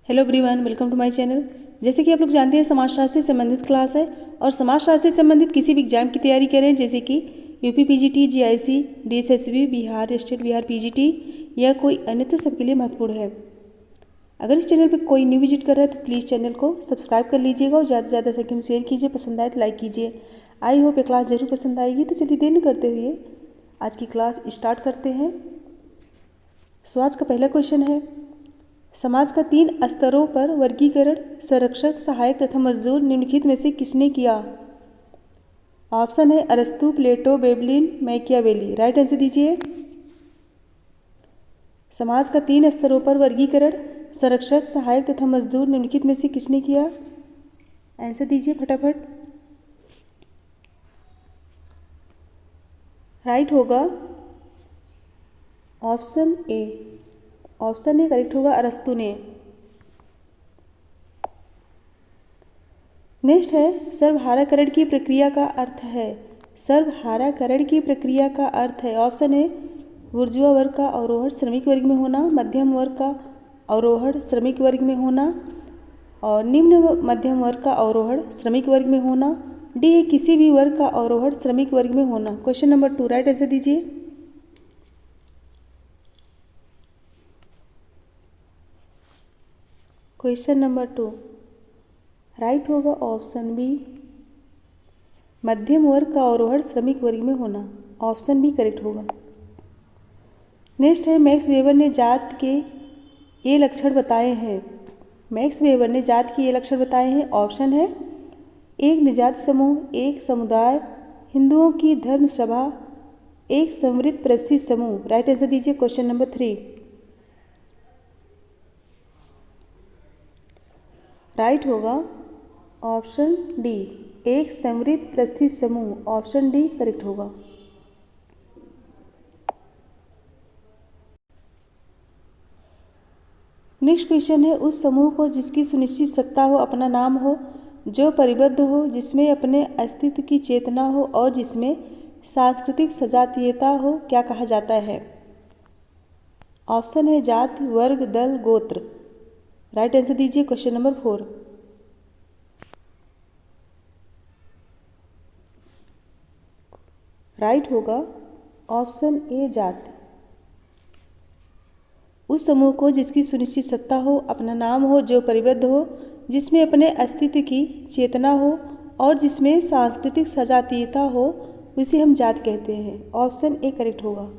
Hello everyone, welcome to my channel. जैसे कि आप लोग जानते हैं, समाजशास्त्र से संबंधित क्लास है और समाजशास्त्र से संबंधित किसी भी एग्जाम की तैयारी करें, जैसे कि UP PGT, GIC, DSSB, Bihar state Bihar PGT या कोई अन्य, तो सबके लिए महत्वपूर्ण है। अगर इस चैनल पर कोई न्यू विजिट कर रहा है तो प्लीज़ चैनल को सब्सक्राइब कर लीजिएगा और ज़्यादा से ज़्यादा संख्या में शेयर कीजिए, पसंद आए तो लाइक कीजिए। आई होप ये क्लास जरूर पसंद आएगी। तो चलिए देर न करते हुए आज की क्लास स्टार्ट करते हैं। सो आज का पहला क्वेश्चन है, समाज का 3 स्तरों पर वर्गीकरण संरक्षक, सहायक तथा मजदूर निम्नलिखित में से किसने किया? ऑप्शन है अरस्तु, प्लेटो, बेबलिन, मैकियावेली। राइट आंसर दीजिए। समाज का 3 स्तरों पर वर्गीकरण संरक्षक, सहायक तथा मजदूर निम्नलिखित में से किसने किया? आंसर दीजिए फटाफट। राइट होगा option A. Option A correct होगा, अरस्तु ने। नेक्स्ट है, सर्वहाराकरण की प्रक्रिया का अर्थ है। सर्वहाराकरण की प्रक्रिया का अर्थ है, ऑप्शन है बुर्जुआ वर्ग का अवरोहण श्रमिक वर्ग में होना, मध्यम वर्ग का अवरोहण श्रमिक वर्ग में होना और निम्न मध्यम वर्ग का अवरोहण श्रमिक वर्ग में होना। डी है किसी भी वर्ग का अवरोहण श्रमिक वर्ग में होना। क्वेश्चन नंबर 2 राइट आंसर दीजिए। क्वेश्चन नंबर 2 राइट होगा ऑप्शन बी, मध्यम वर्ग का अवरोहण श्रमिक वर्ग में होना। ऑप्शन बी करेक्ट होगा। नेक्स्ट है, मैक्स वेबर ने जात के ये लक्षण बताए हैं। मैक्स वेबर ने जात के ये लक्षण बताए हैं। ऑप्शन है एक निजात समूह, एक समुदाय, हिंदुओं की धर्म सभा, एक समृद्ध परिस्थिति समूह। राइट आंसर दीजिए। क्वेश्चन नंबर 3 राइट होगा ऑप्शन डी, एक समृद्ध परिस्थिति समूह। ऑप्शन डी करेक्ट होगा। नेक्स्ट क्वेश्चन है, उस समूह को जिसकी सुनिश्चित सत्ता हो, अपना नाम हो, जो परिबद्ध हो, जिसमें अपने अस्तित्व की चेतना हो और जिसमें सांस्कृतिक सजातीयता हो, क्या कहा जाता है? ऑप्शन है जाति, वर्ग, दल, गोत्र। राइट आंसर दीजिए। क्वेश्चन नंबर 4 राइट होगा ऑप्शन ए जाति। उस समूह को जिसकी सुनिश्चित सत्ता हो, अपना नाम हो, जो परिबद्ध हो, जिसमें अपने अस्तित्व की चेतना हो और जिसमें सांस्कृतिक सजातीयता हो, उसे हम जात कहते हैं। ऑप्शन ए करेक्ट होगा।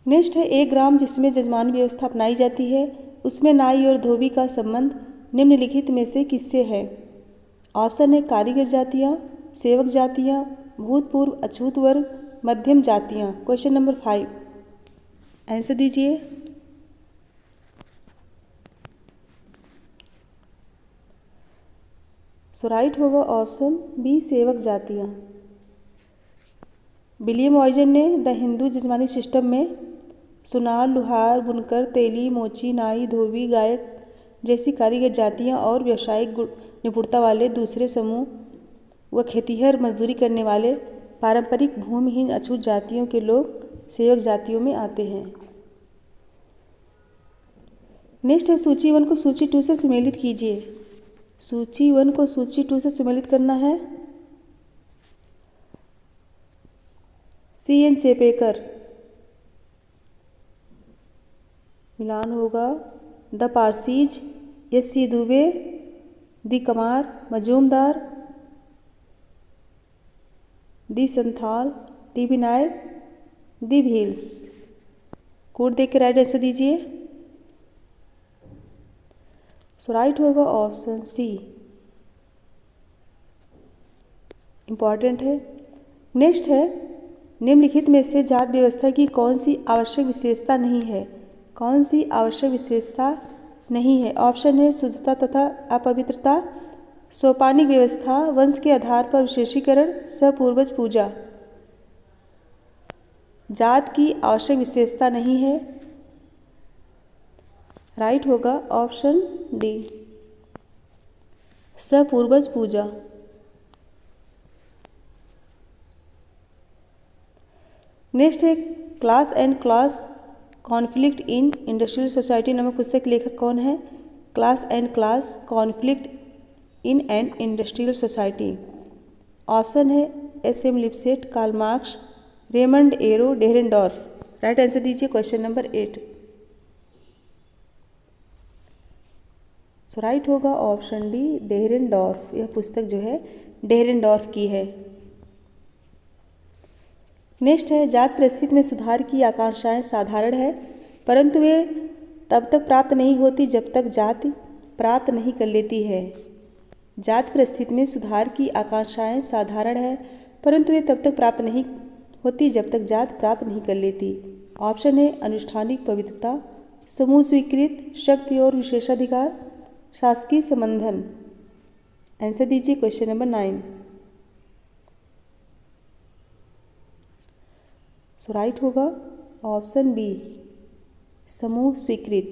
नेक्स्ट है, एक ग्राम जिसमें जजमानी व्यवस्था अपनाई जाती है, उसमें नाई और धोबी का संबंध निम्नलिखित में से किससे है? ऑप्शन है कारीगर जातियाँ, सेवक जातियाँ, भूतपूर्व अछूत वर्ग, मध्यम जातियाँ। क्वेश्चन नंबर 5 आंसर दीजिए। सो राइट होगा ऑप्शन बी, सेवक जातियाँ। विलियम वॉइजन ने द हिंदू जजमानी सिस्टम में सुनार, लुहार, बुनकर, तेली, मोची, नाई, धोबी, गायक जैसी कारीगर जातियाँ और व्यावसायिक निपुणता वाले दूसरे समूह व खेतिहर मजदूरी करने वाले पारंपरिक भूमिहीन अछूत जातियों के लोग सेवक जातियों में आते हैं। नेक्स्ट है, सूची 1 को सूची 2 से सुमेलित कीजिए। सूची 1 को सूची 2 से सुमेलित करना है। सी एन चेपेकर। मिलान होगा the Parsis, S C Dube, the Kamar, Majumdar, the Santhal, D B Nayak, the Bhils. Code देख के राइट आंसर दीजिए। सो राइट होगा ऑप्शन सी, इम्पॉर्टेंट है। नेक्स्ट है, निम्नलिखित में से जात व्यवस्था की कौन सी आवश्यक विशेषता नहीं है? कौन सी आवश्यक विशेषता नहीं है? ऑप्शन है शुद्धता तथा अपवित्रता, सोपानिक व्यवस्था, वंश के आधार पर विशेषीकरण, सपूर्वज पूजा। जात की आवश्यक विशेषता नहीं है। राइट होगा ऑप्शन डी, सपूर्वज पूजा। नेक्स्ट है, class and class conflict in industrial society नामक पुस्तक के लेखक कौन है? Class and class, conflict in an industrial society. Option है S M. Lipset, Karl Marx, Raymond Aron, Dahrendorf. Right answer दीजिए क्वेश्चन नंबर 8। सो राइट होगा ऑप्शन डी, डेहरेनडॉर्फ। यह पुस्तक जो है डेहरेनडॉर्फ की है। नेक्स्ट है, जात परिस्थिति में सुधार की आकांक्षाएं साधारण है, परंतु वे तब तक प्राप्त नहीं होती जब तक जाति प्राप्त नहीं कर लेती है। जात परिस्थिति में सुधार की आकांक्षाएं साधारण है, परंतु वे तब तक प्राप्त नहीं होती जब तक जात प्राप्त नहीं कर लेती। ऑप्शन है अनुष्ठानिक पवित्रता, समूह स्वीकृत, शक्ति और विशेषाधिकार, शासकीय संबंधन। आंसर दीजिए क्वेश्चन नंबर 9। सो राइट होगा ऑप्शन बी, समूह स्वीकृत।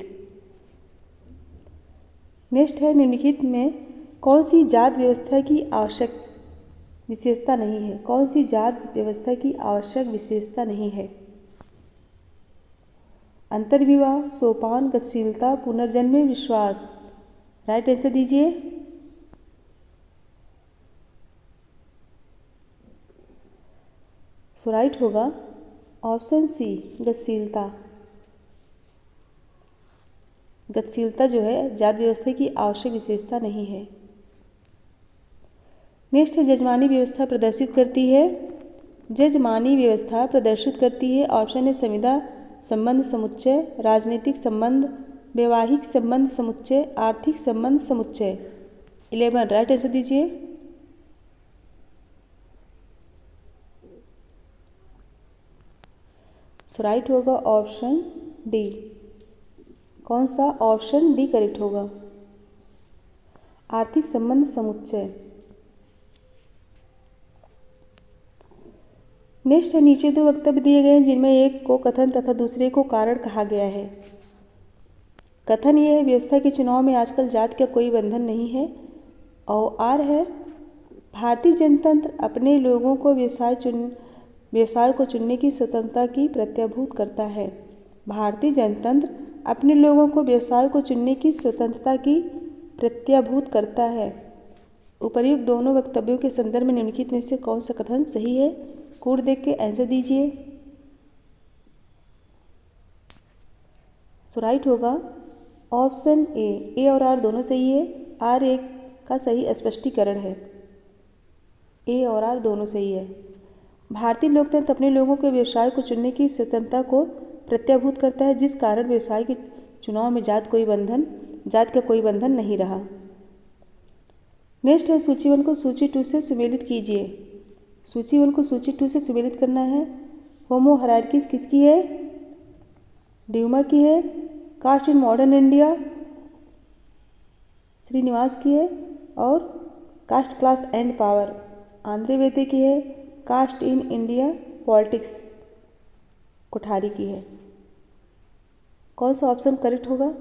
नेक्स्ट है, निम्नलिखित में कौन सी जात व्यवस्था की आवश्यक विशेषता नहीं है? कौन सी जात व्यवस्था की आवश्यक विशेषता नहीं है? अंतर्विवाह, सोपान, गतिशीलता, पुनर्जन्म में विश्वास। राइट आंसर दीजिए। सो राइट होगा ऑप्शन सी, गतिशीलता। गतिशीलता जो है जात व्यवस्था की आवश्यक विशेषता नहीं है। नेक्स्ट है, जजमानी व्यवस्था प्रदर्शित करती है। जजमानी व्यवस्था प्रदर्शित करती है। ऑप्शन है संविदा संबंध समुच्चय, राजनीतिक संबंध, वैवाहिक संबंध समुच्चय, आर्थिक संबंध समुच्चय। 11 राइट आंसर दीजिए। सो राइट होगा ऑप्शन डी। कौन सा? ऑप्शन डी करेक्ट होगा, आर्थिक संबंध समुच्चय। नेक्स्ट है, नीचे दो वक्तव्य दिए गए हैं जिनमें एक को कथन तथा दूसरे को कारण कहा गया है। कथन ये है, व्यवस्था के चुनाव में आजकल जात का कोई बंधन नहीं है। और आर है, भारतीय जनतंत्र अपने लोगों को व्यवसाय को चुनने की स्वतंत्रता की प्रत्याभूत करता है। भारतीय जनतंत्र अपने लोगों को व्यवसाय को चुनने की स्वतंत्रता की प्रत्याभूत करता है। उपर्युक्त दोनों वक्तव्यों के संदर्भ में निम्नलिखित में से कौन सा कथन सही है? कोड देख के आंसर दीजिए। सो राइट होगा ऑप्शन ए और आर दोनों सही है। आर एक का सही स्पष्टीकरण है। ए और आर दोनों सही है। भारतीय लोकतंत्र अपने लोगों के व्यवसाय को चुनने की स्वतंत्रता को प्रत्याभूत करता है, जिस कारण व्यवसाय के चुनाव में जात का कोई बंधन नहीं रहा। नेक्स्ट है, सूची 1 को सूची 2 से सुमेलित कीजिए। सूची 1 को सूची 2 से सुमेलित करना है। होमो हायरार्कीज किसकी है? ड्यूमा की है। Caste in modern India Srinivas की है। और caste class and power Andre वेदे की है। Caste in India politics Kothari की है। कौन सा ऑप्शन करेक्ट होगा?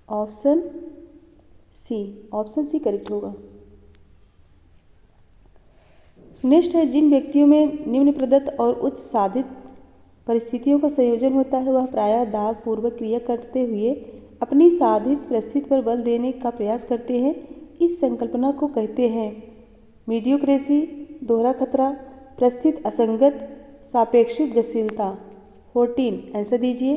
Option C. Option C correct होगा। नेक्स्ट है, जिन व्यक्तियों में निम्न प्रदत्त और उच्च साधित परिस्थितियों का संयोजन होता है वह प्रायः दाव पूर्वक क्रिया करते हुए अपनी साधित परिस्थिति पर बल देने का प्रयास करते हैं। इस संकल्पना को कहते हैं मीडियोक्रेसी, दोहरा खतरा, परिस्थिति असंगत, सापेक्षिक गतिशीलता। 14 आंसर दीजिए।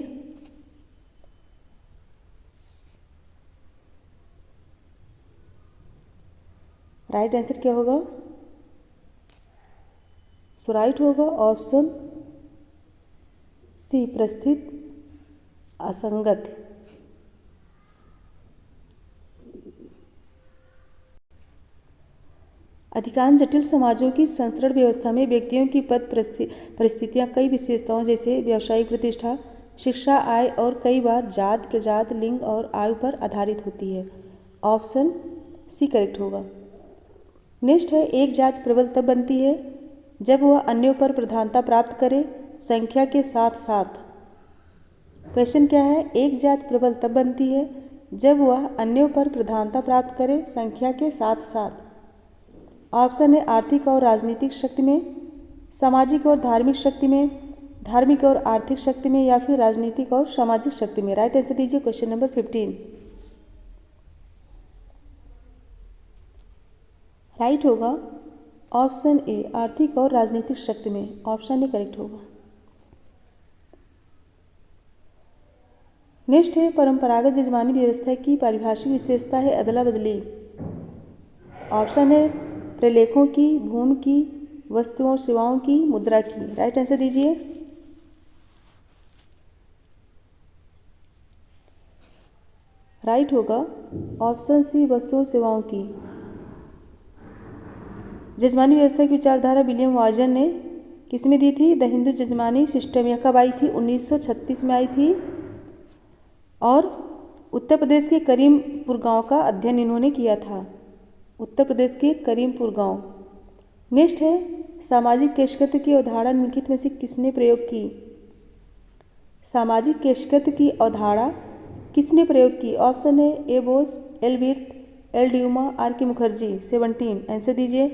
राइट आंसर क्या होगा? सो राइट होगा ऑप्शन सी, परिस्थिति असंगत। अधिकांश जटिल समाजों की संसरण व्यवस्था में व्यक्तियों की पद परिस्थितियां कई विशेषताओं जैसे व्यावसायिक प्रतिष्ठा, शिक्षा, आय और कई बार जात, प्रजात, लिंग और आयु पर आधारित होती है। ऑप्शन सी करेक्ट होगा। नेक्स्ट है, एक जात प्रबल तब बनती है जब वह अन्यों पर प्रधानता प्राप्त करे संख्या के साथ साथ। क्वेश्चन क्या है? एक जात प्रबल तब बनती है जब वह अन्यों पर प्रधानता प्राप्त करे संख्या के साथ साथ। ऑप्शन है आर्थिक और राजनीतिक शक्ति में, सामाजिक और धार्मिक शक्ति में, धार्मिक और आर्थिक शक्ति में या फिर राजनीतिक और सामाजिक शक्ति में। राइट आंसर दीजिए क्वेश्चन नंबर 15। राइट होगा ऑप्शन ए आर्थिक और राजनीतिक शक्ति में। ऑप्शन ए करेक्ट होगा। नेक्स्ट है परंपरागत जजमानी व्यवस्था की पारिभाषिक विशेषता है अदला बदली। ऑप्शन है प्रलेखों की, भूमि की, वस्तुओं और सेवाओं की, मुद्रा की। राइट आंसर दीजिए। राइट होगा ऑप्शन सी वस्तुओं सेवाओं की। जजमानी व्यवस्था की विचारधारा विलियम वाजन ने किसमें दी थी? The Hindu Jajmani system. यह कब आई थी? 1936 में आई थी। और उत्तर प्रदेश के करीमपुर गांव का अध्ययन इन्होंने किया था। उत्तर प्रदेश के करीमपुर गांव। नेक्स्ट है सामाजिक केशकृत्य की अवधारणा निम्नलिखित में से किसने प्रयोग की? सामाजिक केशकृत्य की अवधारणा किसने प्रयोग की? ऑप्शन है A Bose, L Wirth, L Dumont, R K Mukherjee. 17 answer दीजिए।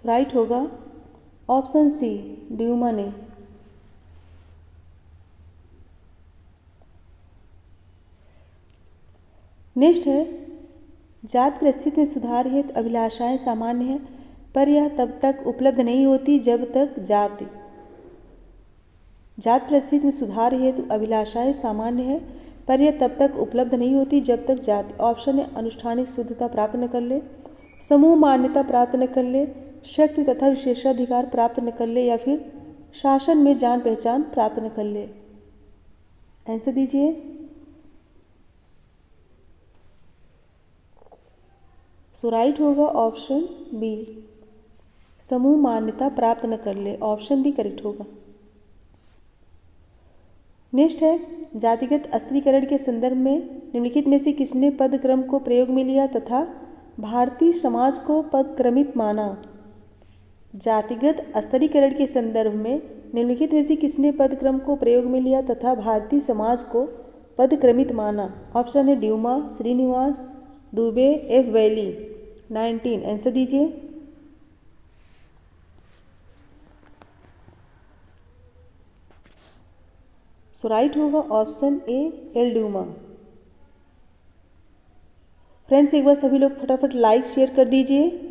राइट होगा ऑप्शन सी ड्यूमा ने। नेक्स्ट है जात परिस्थिति में सुधार हेतु अभिलाषाएं सामान्य है पर यह तब तक उपलब्ध नहीं होती जब तक जात परिस्थिति में सुधार हेतु अभिलाषाएं सामान्य है पर यह तब तक उपलब्ध नहीं होती जब तक जाति। ऑप्शन है अनुष्ठानिक शुद्धता प्राप्त न कर ले, समूह मान्यता प्राप्त न कर ले, शक्ति तथा विशेषाधिकार प्राप्त न कर ले या फिर शासन में जान पहचान प्राप्त न कर ले। आंसर दीजिए। सो राइट होगा ऑप्शन बी समूह मान्यता प्राप्त न कर ले। ऑप्शन बी करेक्ट होगा। नेक्स्ट है जातिगत अस्त्रीकरण के संदर्भ में निम्नलिखित में से किसने पदक्रम को प्रयोग में लिया तथा भारतीय समाज को पदक्रमित माना? जातिगत अस्त्रीकरण के संदर्भ में निम्नलिखित में से किसने पदक्रम को प्रयोग में लिया तथा भारतीय समाज को पदक्रमित माना? ऑप्शन है Dumont, Srinivas, Dube, F Bailey. 19 answer दीजिए। सो राइट होगा option A L Dumont. Friends एक बार सभी लोग फटाफट लाइक शेयर कर दीजिए।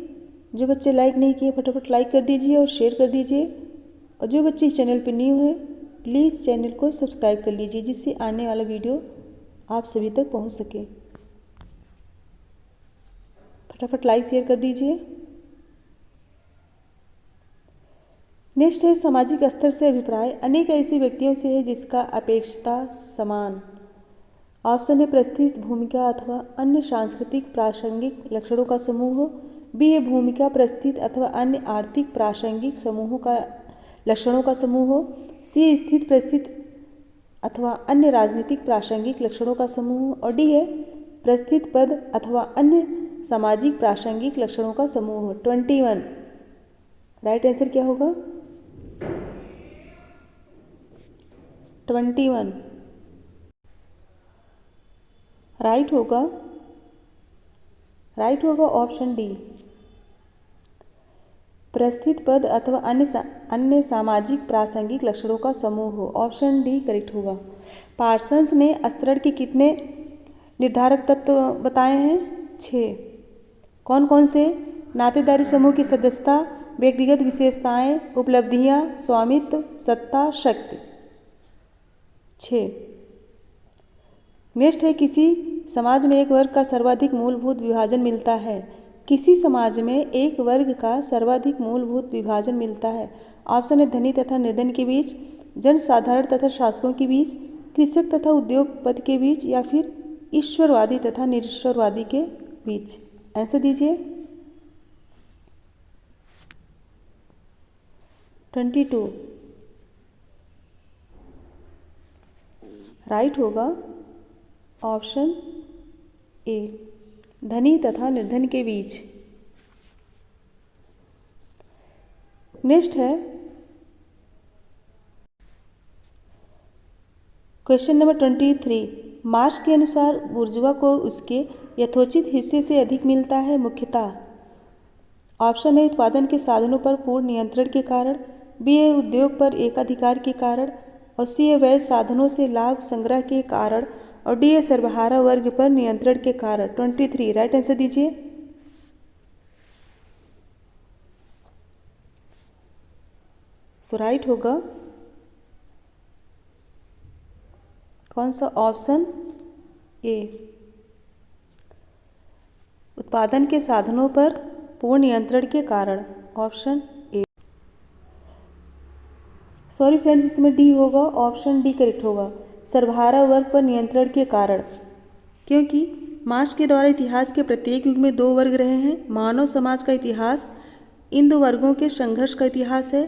जो बच्चे लाइक नहीं किए फटाफट लाइक कर दीजिए और शेयर कर दीजिए। और जो बच्चे इस चैनल पर न्यू हैं प्लीज़ चैनल को सब्सक्राइब कर लीजिए जिससे आने वाला वीडियो आप सभी तक पहुंच सके। फटाफट लाइक शेयर कर दीजिए। नेक्स्ट है सामाजिक स्तर से अभिप्राय अनेक ऐसे व्यक्तियों से है जिसका अपेक्षता समान। ऑप्शन है परिस्थिति, भूमिका अथवा अन्य सांस्कृतिक प्रासंगिक लक्षणों का समूह हो। बी है भूमिका, परिस्थिति अथवा अन्य आर्थिक प्रासंगिक समूहों का लक्षणों का समूह हो। सी स्थित परिस्थिति अथवा अन्य राजनीतिक प्रासंगिक लक्षणों का समूह हो। और डी है परिस्थिति, पद अथवा अन्य सामाजिक प्रासंगिक लक्षणों का समूह हो। 21 राइट आंसर क्या होगा? 21 राइट होगा ऑप्शन डी परिस्थिति, पद अथवा अन्य सामाजिक प्रासंगिक लक्षणों का समूह हो। ऑप्शन डी करेक्ट होगा। पार्सन्स ने स्तरण के कितने निर्धारक तत्व बताए हैं? 6। कौन कौन से? नातेदारी समूह की सदस्यता, व्यक्तिगत विशेषताएं, उपलब्धियां, स्वामित्व, सत्ता, शक्ति। 6। नेक्स्ट है किसी समाज में एक वर्ग का सर्वाधिक मूलभूत विभाजन मिलता है। किसी समाज में एक वर्ग का सर्वाधिक मूलभूत विभाजन मिलता है। ऑप्शन है धनी तथा निर्धन के बीच, जनसाधारण तथा शासकों के बीच, कृषक तथा उद्योगपति के बीच या फिर ईश्वरवादी तथा निरीश्वरवादी के बीच। आंसर दीजिए। 22 राइट होगा ऑप्शन ए धनी तथा निर्धन के बीच। नेक्स्ट है क्वेश्चन नंबर 23। मार्क्स के अनुसार बुर्जुआ को उसके यथोचित हिस्से से अधिक मिलता है मुख्यतः। ऑप्शन ए उत्पादन के साधनों पर पूर्ण नियंत्रण के कारण, बी है उद्योग पर एकाधिकार के कारण, और सी है वैध साधनों से लाभ संग्रह के कारण, और डी है सर्वहारा वर्ग पर नियंत्रण के कारण। 23 राइट आंसर दीजिए। सो राइट होगा कौन सा? ऑप्शन ए, उत्पादन के साधनों पर पूर्ण नियंत्रण के कारण, ऑप्शन ए। सॉरी फ्रेंड्स, इसमें डी होगा, ऑप्शन डी करेक्ट होगा, सर्वहारा वर्ग पर नियंत्रण के कारण। क्योंकि मार्क्स के द्वारा इतिहास के प्रत्येक युग में 2 वर्ग रहे हैं। मानव समाज का इतिहास इन 2 वर्गों के संघर्ष का इतिहास है।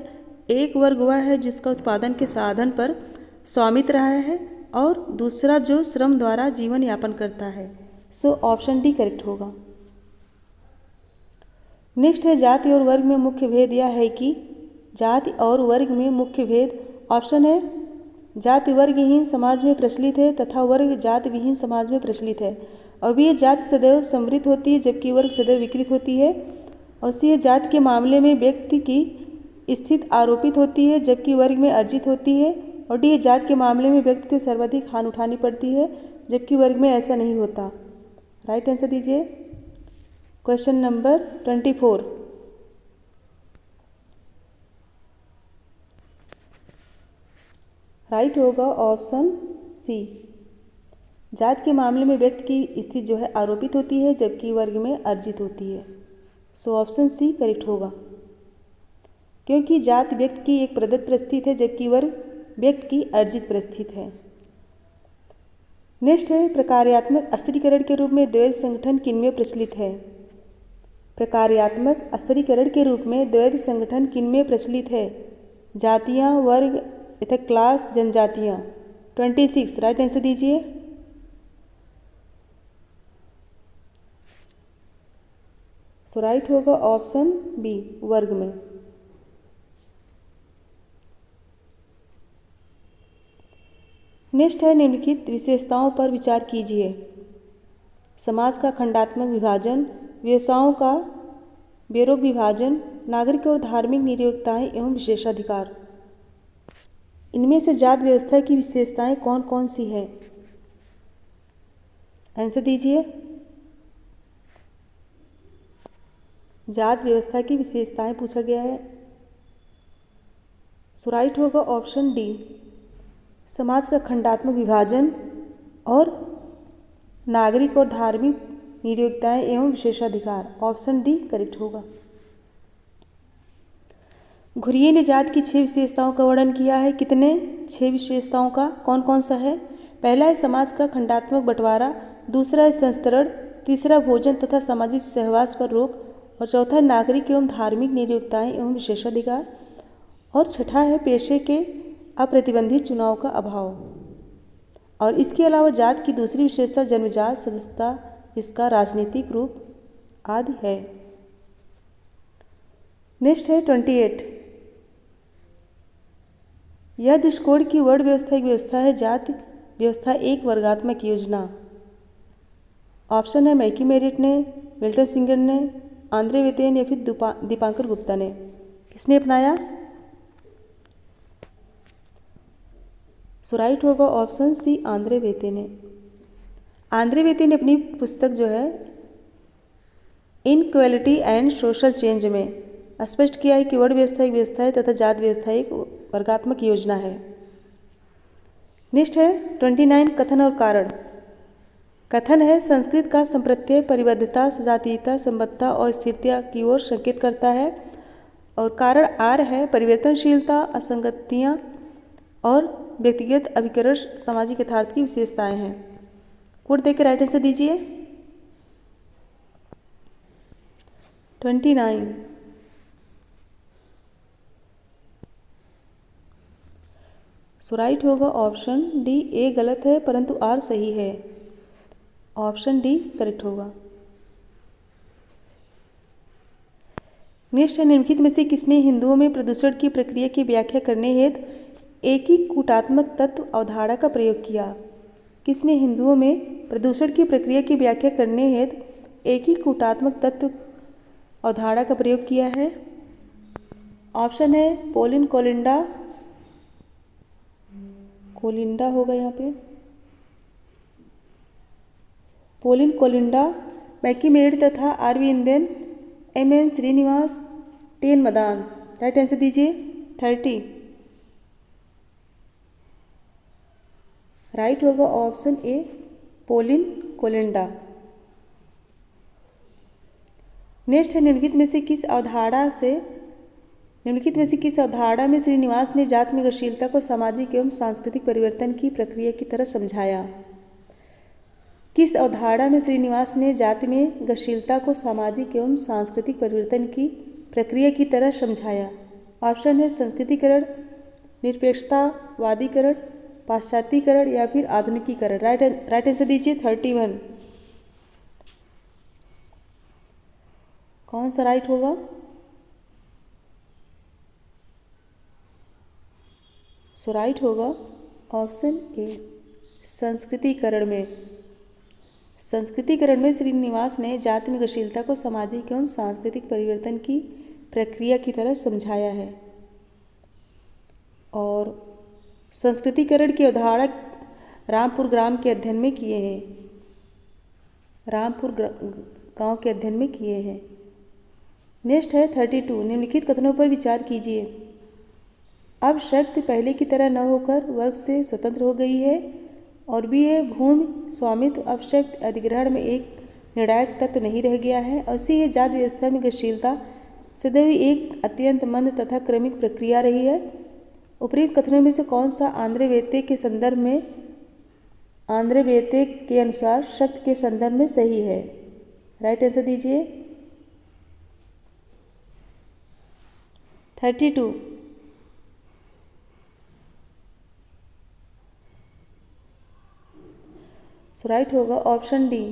एक वर्ग वह है जिसका उत्पादन के साधन पर स्वामित्व रहा है, और दूसरा जो श्रम द्वारा जीवन यापन करता है। सो ऑप्शन डी करेक्ट होगा। नेक्स्ट है जाति और वर्ग में मुख्य भेद। यह है कि जाति और वर्ग में मुख्य भेद, ऑप्शन है जाति वर्गहीन समाज में प्रचलित है तथा वर्ग जाति विहीन समाज में प्रचलित है। अब ये जाति सदैव समृद्ध होती है जबकि वर्ग सदैव विकृत होती है। और सी है जाति के मामले में व्यक्ति की स्थिति आरोपित होती है जबकि वर्ग में अर्जित होती है। और डी है जाति के मामले में व्यक्ति को सर्वाधिक हानि उठानी पड़ती है जबकि वर्ग में ऐसा नहीं होता। राइट आंसर दीजिए। Question number 24। राइट होगा ऑप्शन सी, जाति के मामले में व्यक्ति की स्थिति जो है आरोपित होती है जबकि वर्ग में अर्जित होती है। सो ऑप्शन सी करेक्ट होगा, क्योंकि जाति व्यक्ति की एक प्रदत्त परिस्थिति है जबकि वर्ग व्यक्ति की अर्जित परिस्थिति है। नेक्स्ट है प्रकार्यात्मक स्थिरीकरण के रूप में द्वैध संगठन किनमें प्रचलित है? प्रकार्यात्मक स्थिरीकरण के रूप में द्वैध संगठन किनमें प्रचलित है? जातियाँ, वर्ग तथा क्लास, जनजातियाँ। 26 राइट आंसर दीजिए। सो राइट होगा ऑप्शन बी, वर्ग में। नेक्स्ट है निम्नलिखित विशेषताओं पर विचार कीजिए। समाज का खंडात्मक विभाजन, व्यवसायों का बेरोक विभाजन, नागरिक और धार्मिक नियोक्ताएं एवं विशेषाधिकार। इनमें से जाति व्यवस्था की विशेषताएं कौन कौन सी है? आंसर दीजिए। जाति व्यवस्था की विशेषताएं पूछा गया है। सो राइट होगा ऑप्शन डी, समाज का खंडात्मक विभाजन और नागरिक और धार्मिक नियोक्ताएं एवं विशेषाधिकार। ऑप्शन डी करेक्ट होगा। घुरिये ने जाति की 6 विशेषताओं का वर्णन किया है। कितने? 6 विशेषताओं का। कौन कौन सा है? पहला है समाज का खंडात्मक बंटवारा, दूसरा है संस्तरण, तीसरा भोजन तथा सामाजिक सहवास पर रोक, और चौथा है नागरिक एवं धार्मिक नियोक्ताएं एवं विशेषाधिकार, और छठा है पेशे के अप्रतिबंधित चुनाव का अभाव। और इसके अलावा जाति की दूसरी विशेषता जन्मजात सदस्यता, इसका राजनीतिक रूप आदि है। नेक्स्ट है 28। यह दृष्टिकोण की वर्ण व्यवस्था एक व्यवस्था है, जाति व्यवस्था एक वर्गात्मक योजना। ऑप्शन है मैकी मेरिट ने, मिल्टन सिंगर ने, आंद्रे वेतेन या फिर दीपांकर गुप्ता ने। किसने अपनाया? सो राइट होगा ऑप्शन सी, आंद्रे वेते ने। आंद्रे वेते ने अपनी पुस्तक जो है इनक्वालिटी एंड सोशल चेंज में स्पष्ट किया है कि वर्ण व्यवस्था एक व्यवस्था है तथा जाति व्यवस्था एक वर्गात्मक योजना है। नेक्स्ट है 29 कथन और कारण। कथन है संस्कृत का संप्रत्यय परिबद्धता, सजातीयता, संबद्धता और स्थिरता की ओर संकेत करता है। और कारण आर है परिवर्तनशीलता, असंगतियाँ और व्यक्तिगत अभिकर्ष सामाजिक यथार्थ की विशेषताएं हैं। कोड देकर राइट आंसर दीजिए। 29। सो राइट होगा ऑप्शन डी, ए गलत है परंतु आर सही है। ऑप्शन डी करेक्ट होगा। नेक्स्ट है निम्नलिखित में से किसने हिंदुओं में प्रदूषण की प्रक्रिया की व्याख्या करने हेतु एक ही कूटात्मक तत्व अवधारणा का प्रयोग किया? किसने हिंदुओं में प्रदूषण की प्रक्रिया की व्याख्या करने हेतु एक ही कूटात्मक तत्व अवधारणा का प्रयोग किया है? ऑप्शन है पोलिन कोलिंडा, कोलिंडा होगा यहाँ पे, पोलिन कोलिंडा, मैकीमेड तथा Aravindan, M N. Srinivas, T N. Madan. Right answer दीजिए। 30 राइट होगा option A Pauline Kolenda. Next है निम्नलिखित में से किस अवधारणा में श्रीनिवास ने जाति में गतिशीलता को सामाजिक एवं सांस्कृतिक परिवर्तन की प्रक्रिया की तरह समझाया? किस अवधारणा में श्रीनिवास ने जाति में गतिशीलता को सामाजिक एवं सांस्कृतिक परिवर्तन की प्रक्रिया की तरह समझाया? ऑप्शन है संस्कृतिकरण, निरपेक्षतावादीकरण, पाश्चात्यकरण या फिर आधुनिकीकरण। राइट आंसर दीजिए। 31 कौन सा राइट होगा? सो राइट होगा ऑप्शन ए संस्कृतिकरण में श्रीनिवास ने जाति में गतिशीलता को सामाजिक एवं सांस्कृतिक परिवर्तन की प्रक्रिया की तरह समझाया है। और संस्कृतिकरण की अवधारणा रामपुर ग्राम के अध्ययन में किए हैं, रामपुर गांव के अध्ययन में किए हैं। नेक्स्ट है 32 निम्नलिखित कथनों पर विचार कीजिए। अब शक्ति पहले की तरह न होकर वर्ग से स्वतंत्र हो गई है। और भी है भूमि स्वामित्व अब शक्ति अधिग्रहण में एक निर्णायक तत्व नहीं रह गया है। और सी है जाति व्यवस्था में गतिशीलता सदैव एक अत्यंत मंद तथा क्रमिक प्रक्रिया रही है। उपयुक्त कथनों में से कौन सा आंद्रे वेते के अनुसार शक्ति के संदर्भ में सही है? राइट आंसर दीजिए। 32 सो राइट होगा ऑप्शन डी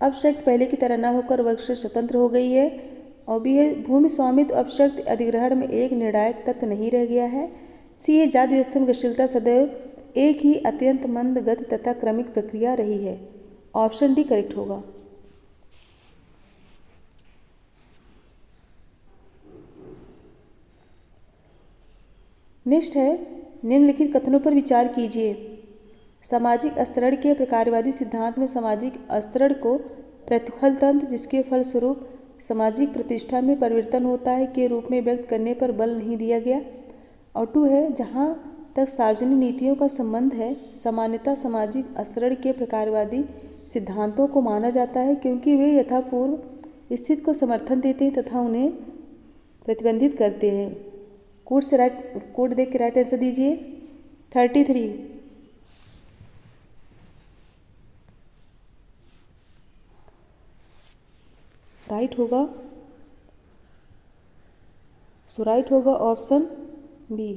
अब शक्ति पहले की तरह न होकर वर्ग से स्वतंत्र हो गई है। और भी है भूमि स्वामित्व अब शक्ति अधिग्रहण में एक निर्णायक तत्व नहीं रह गया है। सी है जाति व्यवस्था में गतिशीलता सदैव एक ही अत्यंत मंद गति तथा क्रमिक प्रक्रिया रही है। ऑप्शन डी करेक्ट होगा। नेक्स्ट है निम्नलिखित कथनों पर विचार कीजिए। सामाजिक स्तरण के प्रकारवादी सिद्धांत में सामाजिक स्तरण को प्रतिफल तंत्र जिसके फलस्वरूप सामाजिक प्रतिष्ठा में परिवर्तन होता है के रूप में व्यक्त करने पर बल नहीं दिया गया। और 2 है जहाँ तक सार्वजनिक नीतियों का संबंध है सामान्यतः सामाजिक स्तरण के प्रकारवादी सिद्धांतों को माना जाता है क्योंकि वे यथापूर्व स्थिति को समर्थन देते हैं तथा उन्हें प्रतिबंधित करते हैं। कोड देख के राइट आंसर दीजिए। 33 राइट होगा। सो राइट होगा option B.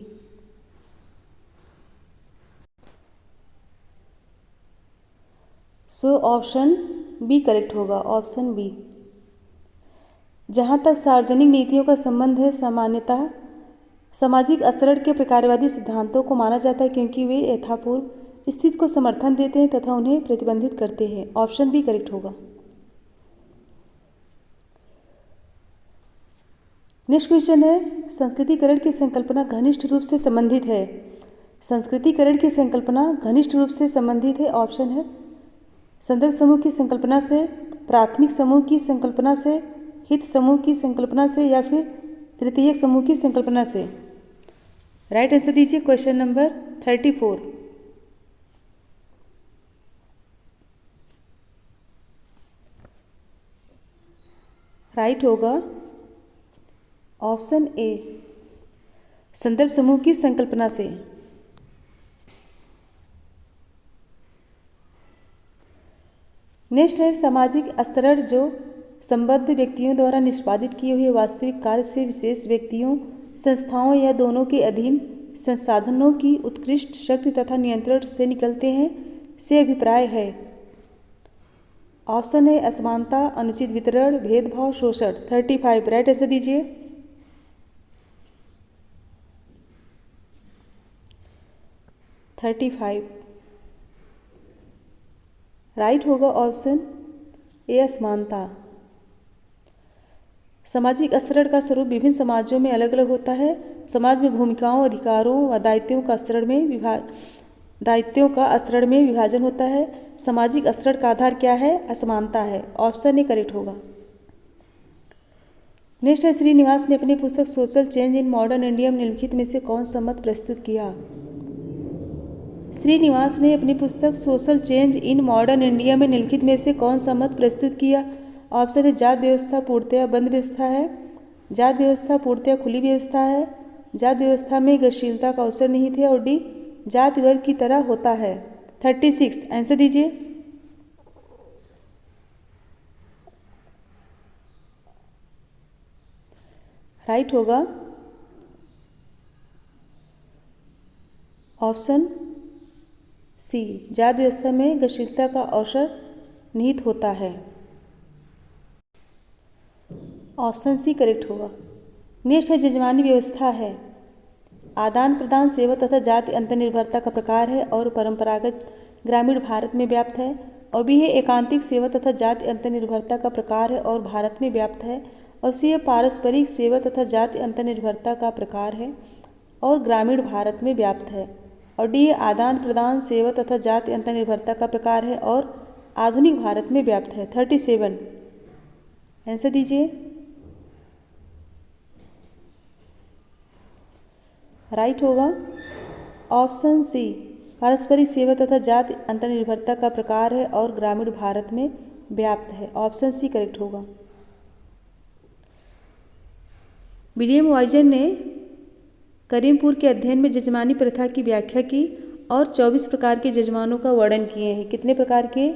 So option B correct होगा। ऑप्शन बी जहाँ तक सार्वजनिक नीतियों का संबंध है सामान्यतः सामाजिक स्तरण के प्रकारवादी सिद्धांतों को माना जाता है क्योंकि वे यथापूर्व स्थिति को समर्थन देते हैं तथा उन्हें प्रतिबंधित करते हैं। ऑप्शन बी करेक्ट होगा। नेक्स्ट क्वेश्चन है संस्कृतिकरण की संकल्पना घनिष्ठ रूप से संबंधित है। संस्कृतिकरण की संकल्पना घनिष्ठ रूप से संबंधित है। ऑप्शन है संदर्भ समूह की संकल्पना से, प्राथमिक समूह की संकल्पना से, हित समूह की संकल्पना से या फिर तृतीयक समूह की संकल्पना से। राइट आंसर दीजिए क्वेश्चन नंबर 34। राइट होगा ऑप्शन ए संदर्भ समूह की संकल्पना से। नेक्स्ट है सामाजिक स्तरण जो संबद्ध व्यक्तियों द्वारा निष्पादित किए हुए वास्तविक कार्य से विशेष व्यक्तियों, संस्थाओं या दोनों के अधीन संसाधनों की उत्कृष्ट शक्ति तथा नियंत्रण से निकलते हैं से अभिप्राय है। ऑप्शन है असमानता, अनुचित वितरण, भेदभाव, शोषण। 35 राइट आंसर दीजिए। 35 राइट होगा ऑप्शन ए असमानता। सामाजिक स्तरण का स्वरूप विभिन्न समाजों में अलग अलग होता है। समाज में भूमिकाओं, अधिकारों व दायित्वों का स्तरण में विभाजन होता है। सामाजिक स्तरण का आधार क्या है? असमानता है। ऑप्शन ए करेक्ट होगा। नेक्स्ट है, श्रीनिवास ने अपनी पुस्तक social change in modern India में निम्नलिखित में से कौन सा मत प्रस्तुत किया? श्रीनिवास ने अपनी पुस्तक social change in modern India में निम्नलिखित में से कौन सा मत प्रस्तुत किया? ऑप्शन है, जात व्यवस्था पूर्णतया बंद व्यवस्था है, जात व्यवस्था पूर्णतया खुली व्यवस्था है, जात व्यवस्था में गतिशीलता का अवसर निहित है, और डी, जाति वर्ग की तरह होता है। 36 आंसर दीजिए। राइट होगा ऑप्शन सी, जात व्यवस्था में गतिशीलता का अवसर निहित होता है। ऑप्शन सी करेक्ट होगा। नेक्स्ट है, जजमानी व्यवस्था है आदान प्रदान, सेवा तथा जाति अंतर्निर्भरता का प्रकार है और परंपरागत ग्रामीण भारत में व्याप्त है। और भी है, एकांतिक सेवा तथा जाति अंतर्निर्भरता का प्रकार है और भारत में व्याप्त है। और सी है, पारस्परिक सेवा तथा जाति अंतर्निर्भरता का प्रकार है और ग्रामीण भारत में व्याप्त है। और डी है, आदान प्रदान, सेवा तथा जाति अंतर्निर्भरता का प्रकार है और आधुनिक भारत में व्याप्त है। 37 आंसर दीजिए। राइट होगा ऑप्शन सी, पारस्परिक सेवा तथा जाति अंतर्निर्भरता का प्रकार है और ग्रामीण भारत में व्याप्त है। ऑप्शन सी करेक्ट होगा। विलियम वाइजन ने करीमपुर के अध्ययन में जजमानी प्रथा की व्याख्या की और 24 प्रकार के जजमानों का वर्णन किए हैं। कितने प्रकार के?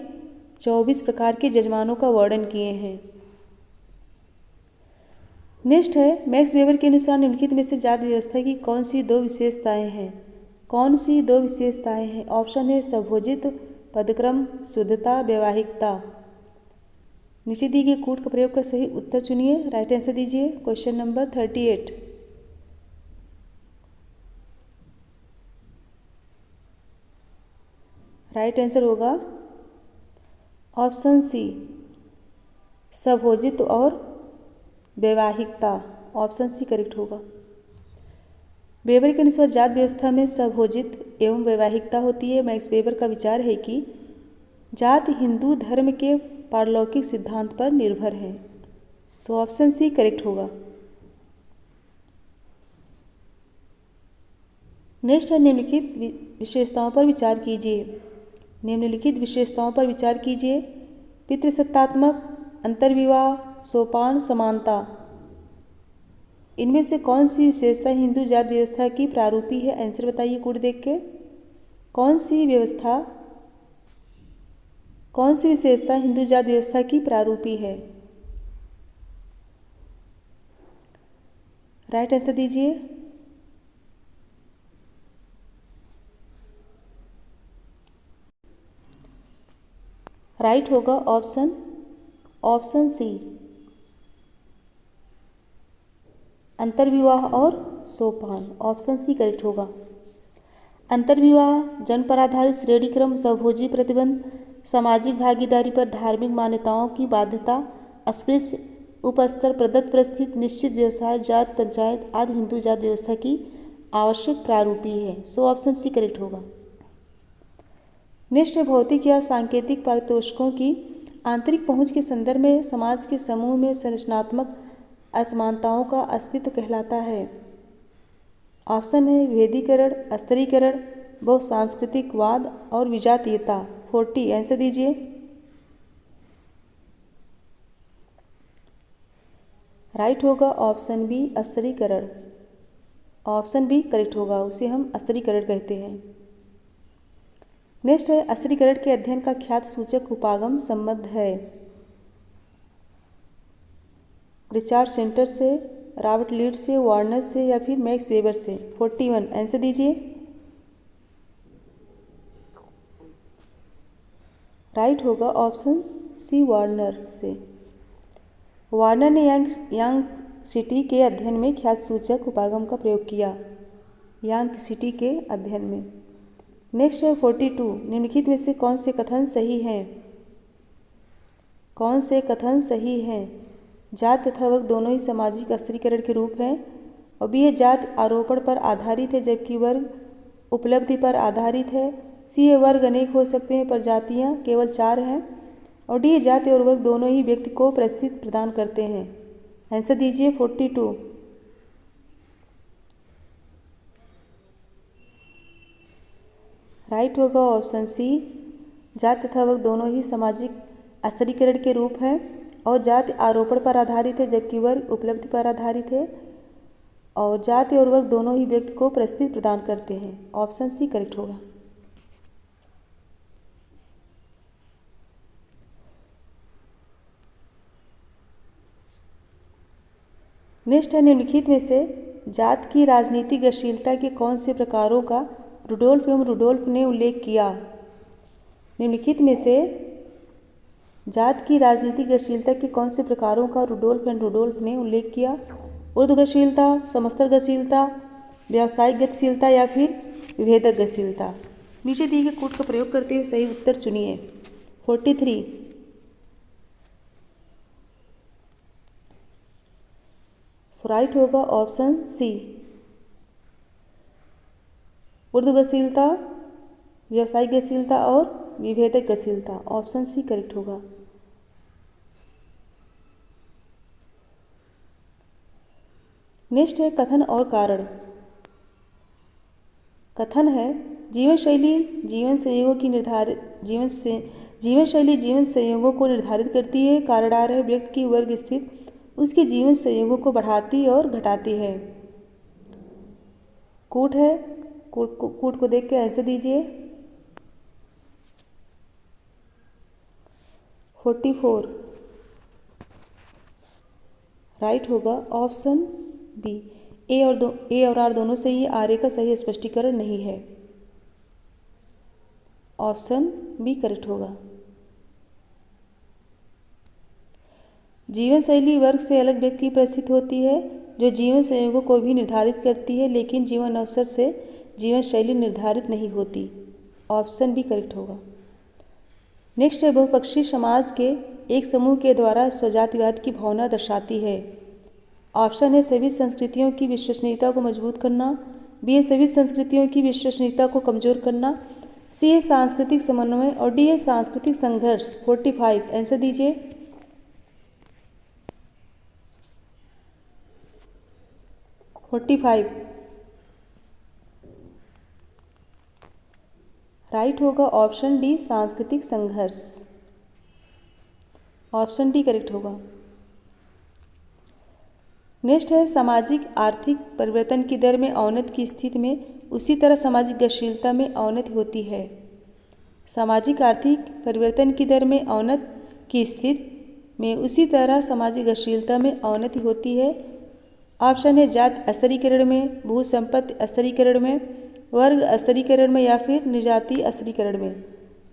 24 प्रकार के जजमानों का वर्णन किए हैं। नेक्स्ट है, मैक्स वेबर के अनुसार निम्नलिखित में से जाति व्यवस्था की कौन सी दो विशेषताएं हैं? कौन सी दो विशेषताएं हैं? ऑप्शन है, सभोजित, पदक्रम, शुद्धता, वैवाहिकता। नीचे दिए गए कोड का प्रयोग कर सही उत्तर चुनिए। राइट आंसर दीजिए। Question number 38। राइट आंसर होगा ऑप्शन सी, सभोजित और वैवाहिकता। ऑप्शन सी करेक्ट होगा। वेबर के अनुसार जात व्यवस्था में सभोजित एवं वैवाहिकता होती है। मैक्स वेबर का विचार है कि जात हिंदू धर्म के पारलौकिक सिद्धांत पर निर्भर है। सो ऑप्शन सी करेक्ट होगा। नेक्स्ट है, निम्नलिखित विशेषताओं पर विचार कीजिए। निम्नलिखित विशेषताओं पर विचार कीजिए। पितृसत्तात्मक, अंतर्विवाह, सोपान, समानता। इनमें से कौन सी विशेषता हिंदू जात व्यवस्था की प्रारूपी है? आंसर बताइए कोड देख के। कौन सी विशेषता हिंदू जात व्यवस्था की प्रारूपी है? राइट आंसर दीजिए। राइट होगा ऑप्शन सी, अंतर्विवाह और सोपान। ऑप्शन सी करेक्ट होगा। अंतर्विवाह, जन्म पर आधारित श्रेणीक्रम, स्वभोजी प्रतिबंध, सामाजिक भागीदारी पर धार्मिक मान्यताओं की बाध्यता, अस्पृश्य उपस्तर, प्रदत्त परिस्थित, निश्चित व्यवसाय, जात पंचायत आदि हिंदू जात व्यवस्था की आवश्यक प्रारूपी है। सो ऑप्शन सी करेक्ट होगा। नेक्स्ट है, भौतिक या सांकेतिक पारितोषिकों की आंतरिक पहुंच के संदर्भ में समाज के समूह में संरचनात्मक असमानताओं का अस्तित्व कहलाता है। ऑप्शन है, विभेदीकरण, स्तरीकरण, बहुसांस्कृतिकवाद और विजातीयता। 40 आंसर दीजिए। राइट होगा ऑप्शन बी, स्तरीकरण। ऑप्शन बी करेक्ट होगा, उसे हम स्तरीकरण कहते हैं। नेक्स्ट है, स्तरीकरण के अध्ययन का ख्यात सूचक उपागम संबंध है। रिचार्ड सेंटर से, रॉबर्ट लीड से, वार्नर से या फिर मैक्स वेबर से। 41 आंसर दीजिए। राइट होगा ऑप्शन सी, वार्नर से। वार्नर ने यांग सिटी के अध्ययन में ख्यात सूचक उपागम का प्रयोग किया। यांग सिटी के अध्ययन में। नेक्स्ट है 42, निम्नलिखित में से कौन से कथन सही हैं? कौन से कथन सही हैं? जात तथा वर्ग दोनों ही सामाजिक स्थिरीकरण के रूप हैं। और बी है जात आरोपण पर आधारित है जबकि वर्ग उपलब्धि पर आधारित है। सी है वर्ग अनेक हो सकते हैं पर जातियाँ केवल 4 हैं। और डी है जाति और वर्ग दोनों ही व्यक्ति को परिस्थिति प्रदान करते हैं। आंसर दीजिए 42। राइट होगा ऑप्शन सी, जात तथा वर्ग दोनों ही सामाजिक स्थिरीकरण के रूप हैं और जाति आरोपण पर आधारित है जबकि वर्ग उपलब्धि पर आधारित है। और जाति और वर्ग दोनों ही व्यक्ति को परिस्थिति प्रदान करते हैं। ऑप्शन सी करेक्ट होगा। नेक्स्ट है निम्नलिखित में से जात की राजनीतिक गतिशीलता के कौन से प्रकारों का रुडोल्फ एवं रुडोल्फ ने उल्लेख किया। निम्नलिखित में से जात की राजनीतिक गतिशीलता के कौन से प्रकारों का रुडोल्फ एंड रुडोल्फ ने उल्लेख किया। ऊर्ध्व गतिशीलता, समस्तर गतिशीलता, व्यावसायिक गतिशीलता या फिर विभेदक गतिशीलता। नीचे दिए गए कोड का प्रयोग करते हुए सही उत्तर चुनिए। 43 सो राइट होगा ऑप्शन सी, ऊर्ध्व गतिशीलता, व्यावसायिक गतिशीलता और विभेदक गतिशीलता। ऑप्शन सी करेक्ट होगा। नेक्स्ट है कथन और कारण। कथन है जीवन शैली जीवन संयोगों को निर्धारित करती है। कारण आ रहा है व्यक्ति की वर्ग स्थिति उसके जीवन संयोगों को बढ़ाती और घटाती है। कूट है, कूट को देख के आंसर दीजिए। 44 राइट होगा ऑप्शन बी, ए और आर दोनों से ही आर ए का सही स्पष्टीकरण नहीं है। ऑप्शन बी करेक्ट होगा। जीवन शैली वर्ग से अलग व्यक्ति की परिस्थिति होती है जो जीवन संयोगों को भी निर्धारित करती है लेकिन जीवन अवसर से जीवन शैली निर्धारित नहीं होती। ऑप्शन बी करेक्ट होगा। नेक्स्ट है बहुपक्षीय समाज के एक समूह के द्वारा स्वजातिवाद की भावना दर्शाती है। ऑप्शन है सभी संस्कृतियों की विश्वसनीयता को मजबूत करना, बी है सभी संस्कृतियों की विश्वसनीयता को कमजोर करना, सी है सांस्कृतिक समन्वय और डी है सांस्कृतिक संघर्ष। 45 आंसर दीजिए। राइट होगा ऑप्शन डी सांस्कृतिक संघर्ष। ऑप्शन डी करेक्ट होगा। नेक्स्ट है सामाजिक आर्थिक परिवर्तन की दर में अवनति की स्थिति में उसी तरह सामाजिक गतिशीलता में अवनति होती है। सामाजिक आर्थिक परिवर्तन की दर में अवनति की स्थिति में उसी तरह सामाजिक गतिशीलता में अवनति होती है। ऑप्शन है जात स्तरीकरण में, भू संपत्ति स्तरीकरण में, वर्ग स्तरीकरण में या फिर निर्जातीय स्तरीकरण में।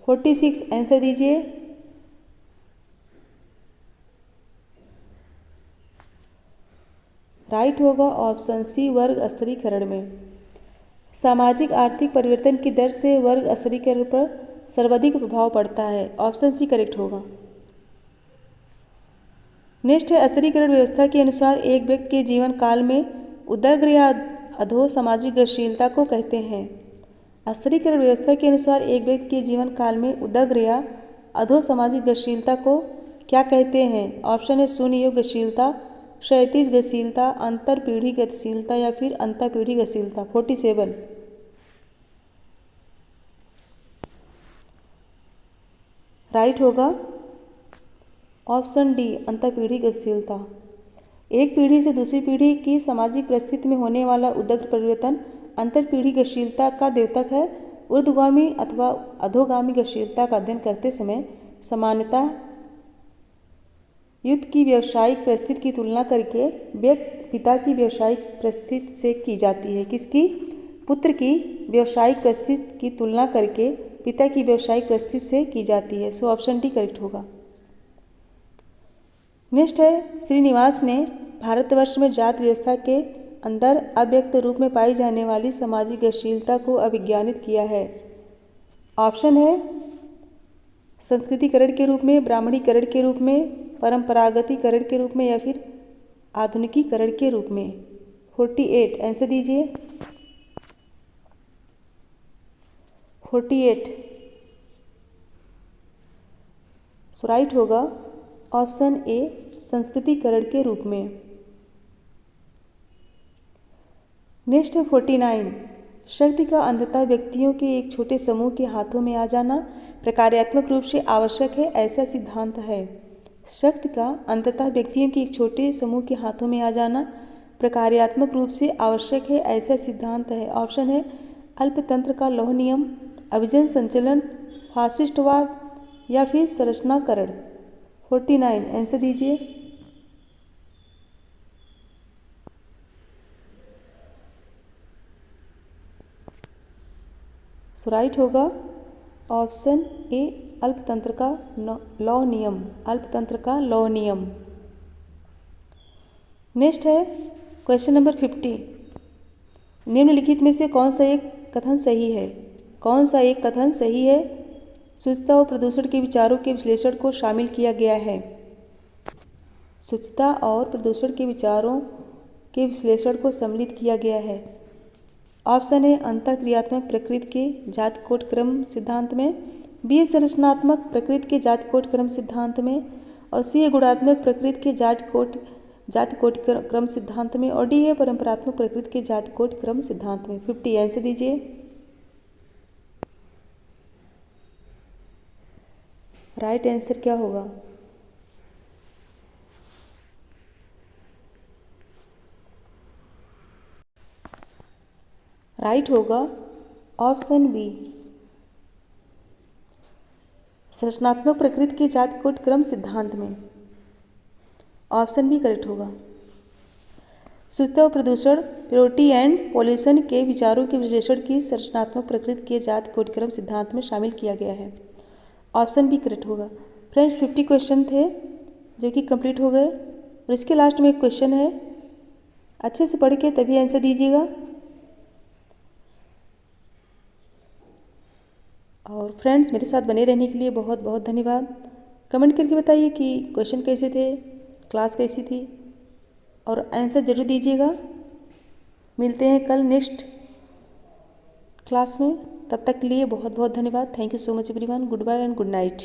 46 आंसर दीजिए। राइट होगा ऑप्शन सी वर्ग स्तरीकरण में। सामाजिक आर्थिक परिवर्तन की दर से वर्ग स्तरीकरण पर सर्वाधिक प्रभाव पड़ता है। ऑप्शन सी करेक्ट होगा। नेक्स्ट है स्तरीकरण व्यवस्था के अनुसार एक व्यक्ति के जीवन काल में उदग्र या अधो सामाजिक गतिशीलता को कहते हैं। स्तरीकरण व्यवस्था के अनुसार एक व्यक्ति के जीवन काल में उदग्र या अधो सामाजिक गतिशीलता को क्या कहते हैं। ऑप्शन है शून्य योग गतिशीलता, क्षैतिज गतिशीलता, अंतर पीढ़ी गतिशीलता या फिर अंतर पीढ़ी गतिशीलता। 47 राइट होगा ऑप्शन डी अंतर पीढ़ी गतिशीलता। एक पीढ़ी से दूसरी पीढ़ी की सामाजिक परिस्थिति में होने वाला उदग्र परिवर्तन अंतर पीढ़ी गतिशीलता का द्योतक है। ऊर्ध्वगामी अथवा अधोगामी गतिशीलता का अध्ययन करते समय सामान्यतः युद्ध की व्यावसायिक परिस्थिति की तुलना करके व्यक्ति पिता की व्यावसायिक परिस्थिति से की जाती है। किसकी? पुत्र की व्यावसायिक परिस्थिति की तुलना करके पिता की व्यावसायिक परिस्थिति से की जाती है। सो ऑप्शन डी करेक्ट होगा। नेक्स्ट है श्रीनिवास ने भारतवर्ष में जात व्यवस्था के अंदर अव्यक्त रूप में पाई जाने वाली सामाजिक गतिशीलता को अभिज्ञानित किया है। ऑप्शन है संस्कृतिकरण के रूप में, ब्राह्मणीकरण के रूप में, परंपरागतीकरण के रूप में या फिर आधुनिकीकरण के रूप में। 48 आंसर दीजिए। 48 सो राइट होगा ऑप्शन ए संस्कृतिकरण के रूप में। नेक्स्ट है 49 शक्ति का अंततः व्यक्तियों के एक छोटे समूह के हाथों में आ जाना प्रकार्यात्मक रूप से आवश्यक है, ऐसा सिद्धांत है। शक्ति का अंततः व्यक्तियों के एक छोटे समूह के हाथों में आ जाना प्रकार्यात्मक रूप से आवश्यक है, ऐसा सिद्धांत है। ऑप्शन है अल्पतंत्र का लौह नियम, अभिजन संचलन, फासिस्टवाद या फिर संरचनाकरण। 49 आंसर दीजिए। सो राइट होगा ऑप्शन ए अल्पतंत्र का लौह नियम, अल्पतंत्र का लौह नियम। नेक्स्ट है क्वेश्चन नंबर 50 निम्नलिखित में से कौन सा एक कथन सही है? कौन सा एक कथन सही है? शुचिता और प्रदूषण के विचारों के विश्लेषण को शामिल किया गया है। शुचिता और प्रदूषण के विचारों के विश्लेषण को सम्मिलित किया गया है। ऑप्शन है अंतःक्रियात्मक प्रकृति के जाति कोट क्रम सिद्धांत में, बी है संरचनात्मक प्रकृति के जाति कोट क्रम सिद्धांत में, और सी है गुणात्मक प्रकृति के जाति कोट क्रम सिद्धांत में, और डी है परंपरात्मक प्रकृति के जाति कोट क्रम सिद्धांत में। 50 आंसर दीजिए। राइट आंसर क्या होगा? राइट होगा ऑप्शन बी संरचनात्मक प्रकृति के जाति कोट क्रम सिद्धांत में। ऑप्शन बी करेक्ट होगा। शुचिता और प्रदूषण प्योरिटी एंड पॉल्यूशन के विचारों के विश्लेषण की संरचनात्मक प्रकृति के जाति कोट क्रम सिद्धांत में शामिल किया गया है। ऑप्शन बी करेक्ट होगा। फ्रेंड्स 50 क्वेश्चन थे जो कि कंप्लीट हो गए और इसके लास्ट में एक क्वेश्चन है, अच्छे से पढ़ के तभी आंसर दीजिएगा। और फ्रेंड्स मेरे साथ बने रहने के लिए बहुत बहुत धन्यवाद। कमेंट करके बताइए कि क्वेश्चन कैसे थे, क्लास कैसी थी, और आंसर ज़रूर दीजिएगा। मिलते हैं कल नेक्स्ट क्लास में, तब तक के लिए बहुत बहुत धन्यवाद। Thank you so much everyone. Good bye and good night.